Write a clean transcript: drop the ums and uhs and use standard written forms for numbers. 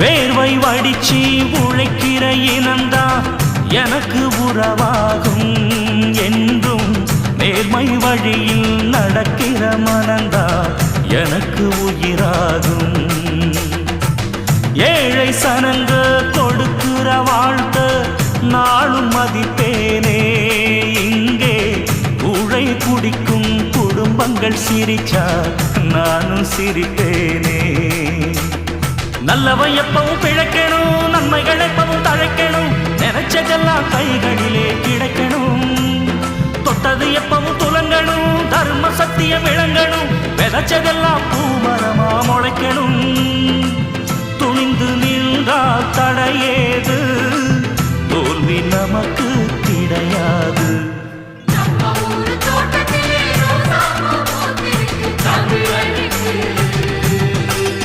வேர்வை வடிச்சி உழைக்கிற இனந்தா எனக்கு உறவாகும் என்றும் நேர்மை வழியில் நடக்கிற மனந்தா எனக்கு உயிராகும். ஏழை சனங்க கொடுக்கிற வாழ்த்த நாளும் மதிப்பேனே. இங்கே ஊழை குடிக்கும் குடும்பங்கள் சிரிச்சா நானும் சிரிப்பேனே. நல்லவை எப்பவும் பிழைக்கணும், நன்மைகள் எப்பவும் தழைக்கணும், நினைச்சதெல்லாம் கைகளிலே கிடைக்கணும். தொட்டது எப்பவும் துலங்கணும், தர்ம சத்தியம் விளங்கணும், விதைச்சதெல்லாம் பூமரமா முளைக்கணும்.